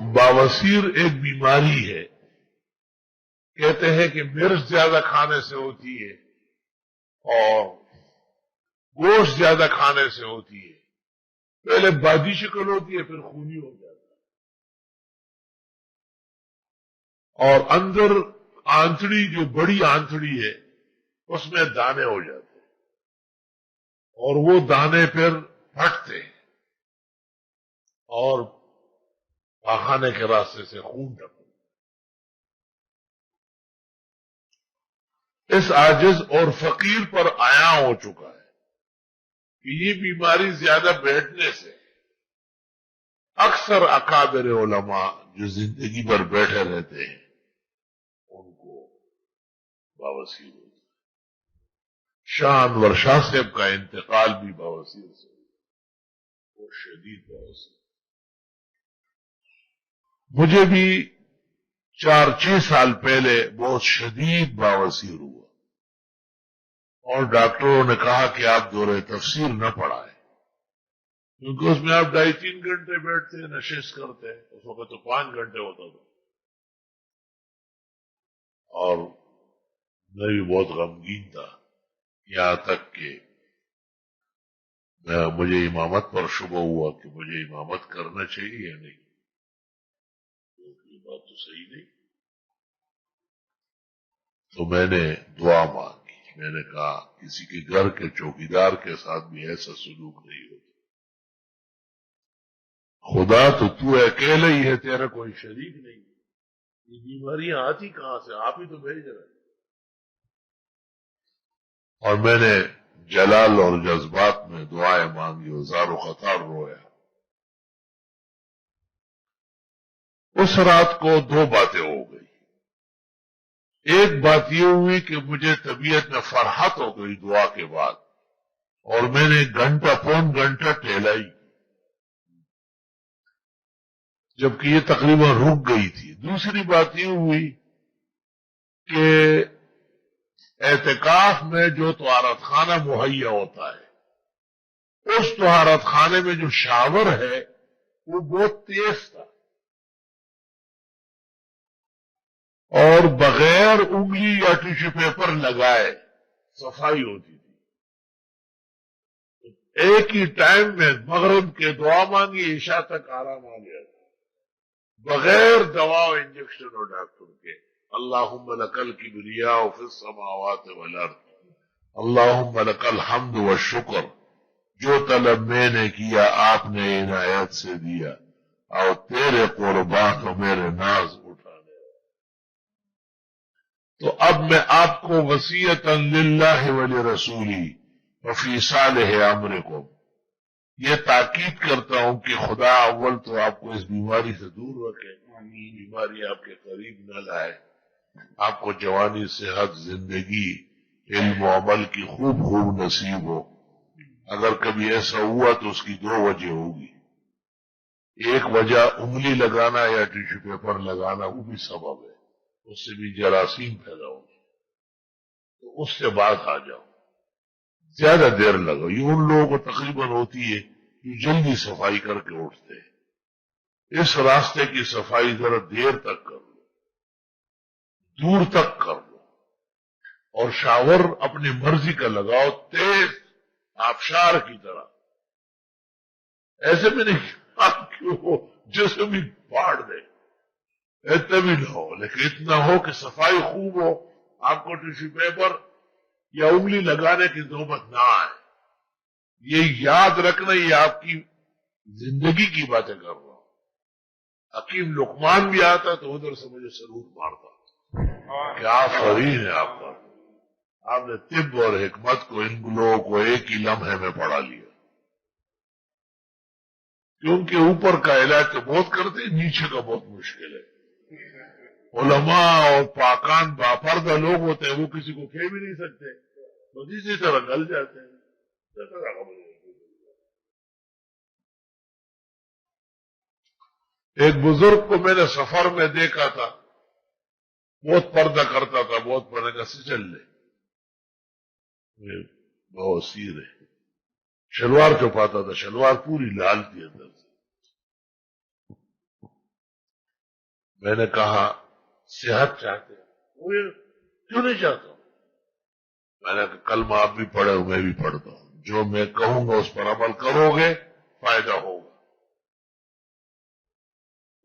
باوسیر ایک بیماری ہے، کہتے ہیں کہ مرچ زیادہ کھانے سے ہوتی ہے اور گوشت زیادہ کھانے سے ہوتی ہے۔ پہلے بادی شکل ہوتی ہے، پھر خونی ہو جاتا ہے، اور اندر آنتڑی جو بڑی آنتڑی ہے اس میں دانے ہو جاتے ہیں، اور وہ دانے پھر پھٹتے ہیں اور پاخانے کے راستے سے خون ٹپکتا۔ اس عاجز اور فقیر پر عیاں ہو چکا ہے کہ یہ بیماری زیادہ بیٹھنے سے اکثر اکابر علماء جو زندگی بھر بیٹھے رہتے ہیں ان کو باوسیر ہوتا ہے۔ شاہ انور شاہ صاحب کا انتقال بھی باوسیر سے ہوا، وہ شدید باوسیر۔ مجھے بھی 4-6 سال پہلے بہت شدید باوسیر ہوا، اور ڈاکٹروں نے کہا کہ آپ دورہ تفسیر نہ پڑھائیں، کیونکہ اس میں آپ 2.5-3 گھنٹے بیٹھتے ہیں، نشست کرتے ہیں۔ اس وقت تو 5 گھنٹے ہوتا تھا، اور میں بھی بہت غمگین تھا، یہاں تک کہ مجھے امامت پر شبہ ہوا کہ مجھے امامت کرنا چاہیے یا نہیں۔ یہ بات تو صحیح نہیں۔ تو میں نے دعا مانگی، میں نے کہا کسی کے گھر کے چوکیدار کے ساتھ بھی ایسا سلوک نہیں ہوتا، خدا تو اکیلا ہی ہے، تیرا کوئی شریک نہیں۔ یہ بیماریاں آتی کہاں سے؟ آپ ہی تو بھیج رہے ہیں۔ اور میں نے جلال اور جذبات میں دعائیں مانگی، وزار و خطار رویا۔ اس رات کو 2 باتیں ہو گئی۔ ایک بات یہ ہوئی کہ مجھے طبیعت میں فرحت ہو گئی دعا کے بعد، اور میں نے 1-1.25 گھنٹہ ٹہلائی، جبکہ یہ تقریباً رک گئی تھی۔ دوسری بات یہ ہوئی کہ اعتکاف میں جو طہارت خانہ مہیا ہوتا ہے، اس طہارت خانے میں جو شاور ہے وہ بہت تیز تھا، اور بغیر انگلی یا ٹیشو پیپر لگائے صفائی ہوتی تھی۔ ایک ہی ٹائم میں مغرب کے دعا مانگی، عشاء تک آرام آ گیا تھا، بغیر دوا و انجیکشن اور ڈاکٹر کے۔ اللہم لک الکبریاء فی السماوات والارض، اللہم لک الحمد والشکر۔ جو طلب میں نے کیا آپ نے عنایت سے دیا، اور تیرے قربان و میرے ناز اٹھانے۔ تو اب میں آپ کو وصیتاً للہ ولرسولہ وفی صالح امرکم یہ تاکید کرتا ہوں کہ خدا اول تو آپ کو اس بیماری سے دور رکھے، بیماری آپ کے قریب نہ لائے، آپ کو جوانی، صحت، زندگی، علم و عمل کی خوب نصیب ہو۔ اگر کبھی ایسا ہوا تو اس کی 2 وجہ ہوگی۔ ایک وجہ انگلی لگانا یا ٹیشو پیپر لگانا، وہ بھی سبب ہے، اس سے بھی جراثیم پیدا ہوگی، تو اس سے باز آ جاؤ، زیادہ دیر لگو۔ یہ ان لوگوں کو تقریباً ہوتی ہے جو جلدی صفائی کر کے اٹھتے ہیں۔ اس راستے کی صفائی ذرا دیر تک کر لو، دور تک کر لو، اور شاور اپنی مرضی کا لگاؤ، تیز آبشار کی طرح۔ ایسے میں نہیں کہ وہ جسم بھی پھاڑ دے، اتنا بھی نہ ہو، لیکن اتنا ہو کہ صفائی خوب ہو، آپ کو ٹیشو پیپر یا انگلی لگانے کی نوبت نہ آئے۔ یہ یاد رکھنا، یہ آپ کی زندگی کی باتیں کر رہا ہوں۔ حکیم لقمان بھی آتا تو ادھر سے مجھے سلوٹ مارتا کہ آفرین ہے آپ پر، آپ نے طب اور حکمت کو ان لوگوں کو ایک ہی لمحے میں پڑھا لیا۔ کیونکہ اوپر کا علاج تو بہت کرتے، نیچے کا بہت مشکل ہے۔ علماء اور پاکان باپردہ لوگ ہوتے ہیں، وہ کسی کو کہہ بھی نہیں سکتے، بس اسی طرح گل جاتے ہیں۔ ایک بزرگ کو میں نے سفر میں دیکھا تھا، بہت پردہ کرتا تھا، بہت پردہ کا سے چل لے، بواسیر ہے، شلوار چھپاتا تھا، شلوار پوری لال تھی اندر سے۔ میں نے کہا صحت چاہتے ہیں؟ وہ کیوں نہیں چاہتا ہوں؟ میں نے کہا کلمہ آپ بھی پڑھے ہو میں بھی پڑھتا ہوں، جو میں کہوں گا اس پر عمل کرو گے فائدہ ہوگا۔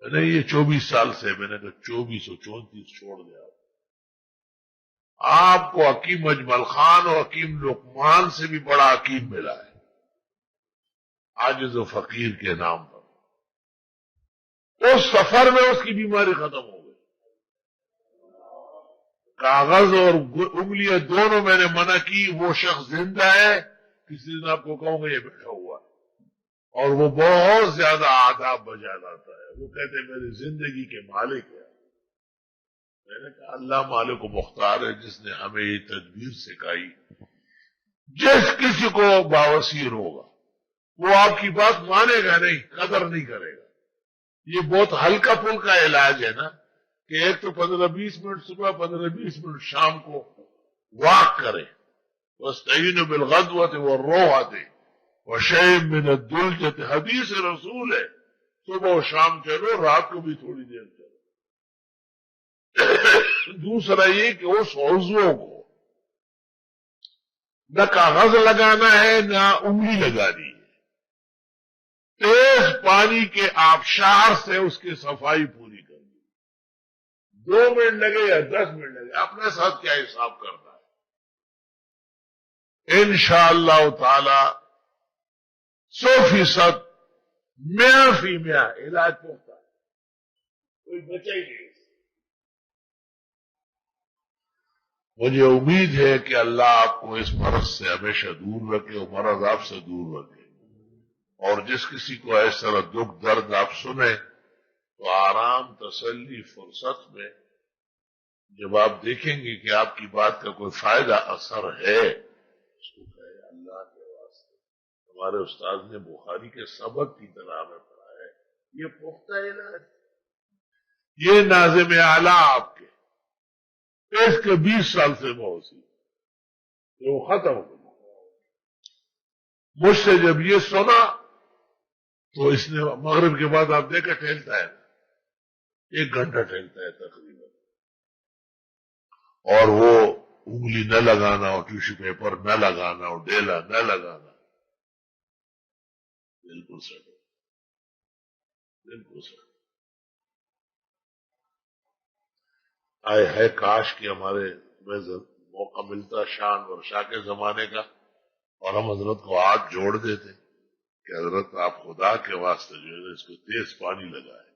میں نے یہ 24 سال سے، میں نے کہا 2434 چھوڑ دیا آپ کو حکیم اجمل خان اور حکیم لقمان سے بھی بڑا حکیم ملا ہے، عاجز و فقیر کے نام پر۔ اس سفر میں اس کی بیماری ختم ہو گئی، کاغذ اور انگلیاں دونوں میں نے منع کی، وہ شخص زندہ ہے، کسی دن آپ کو کہوں گا یہ بیٹھا ہوا ہے، اور وہ بہت زیادہ آداب بجا لاتا ہے، وہ کہتے ہیں میری زندگی کے مالک ہے۔ میں نے کہا اللہ مالک و مختار ہے جس نے ہمیں یہ تدبیر سکھائی، جس کسی کو باوسیر ہوگا وہ آپ کی بات مانے گا نہیں، قدر نہیں کرے گا۔ یہ بہت ہلکا پھلکا علاج ہے نا، کہ ایک تو 15-20 منٹ صبح، 15-20 منٹ شام کو واک کرے، وَاسْتَعِينُوا بِالْغَدْوَةِ وَالرَّوْحَةِ وَشَيْءٍ مِّنَ الدُّلْجَةِ، حدیث رسول ہے، صبح و شام چلو، رات کو بھی تھوڑی دیر چلو۔ دوسرا یہ کہ اس عضو کو نہ کاغذ لگانا ہے نہ انگلی لگانی ہے، تیز پانی کے آبشار سے اس کی صفائی پوری کرنی، 2 منٹ لگے یا 10 منٹ لگے، اپنے ساتھ کیا حساب کرتا ہے۔ انشاءاللہ تعالی 100% 100% علاج پختہ ہے، کوئی بچا ہی نہیں۔ مجھے امید ہے کہ اللہ آپ کو اس مرض سے ہمیشہ دور رکھے اور مرض آپ سے دور رکھے، اور جس کسی کو اس طرح دکھ درد آپ سنیں تو آرام تسلی فرصت میں جب آپ دیکھیں گے کہ آپ کی بات کا کوئی فائدہ اثر ہے، اس کو کہے اللہ کے واسطے ہمارے استاد نے بخاری کے سبق کی طرح ہمیں پڑھایا ہے، یہ پختہ علاج، یہ ناظم اعلیٰ آپ کے اس کے 20 سال سے موسی وہ ختم ہو گئی۔ مجھ سے جب یہ سنا تو اس نے مغرب کے بعد آپ دیکھا ٹہلتا ہے، 1 گھنٹہ ٹہلتا ہے تقریباً، اور وہ انگلی نہ لگانا اور ٹیشو پیپر نہ لگانا اور ڈیلا نہ لگانا، بالکل سر، بالکل سر۔ آئے ہے کاش کہ ہمارے میں موقع ملتا شان اور شاہ کے زمانے کا، اور ہم حضرت کو ہاتھ جوڑ دیتے کہ حضرت آپ خدا کے واسطے جو ہے اس کو تیز پانی لگائے۔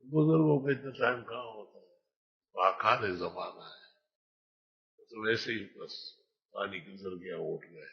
بزرگوں کا اتنا ٹائم کہاں ہوتا ہے، پاکان زمانہ ہے، تو ویسے ہی بس پانی گزر گیا، اٹھ گئے۔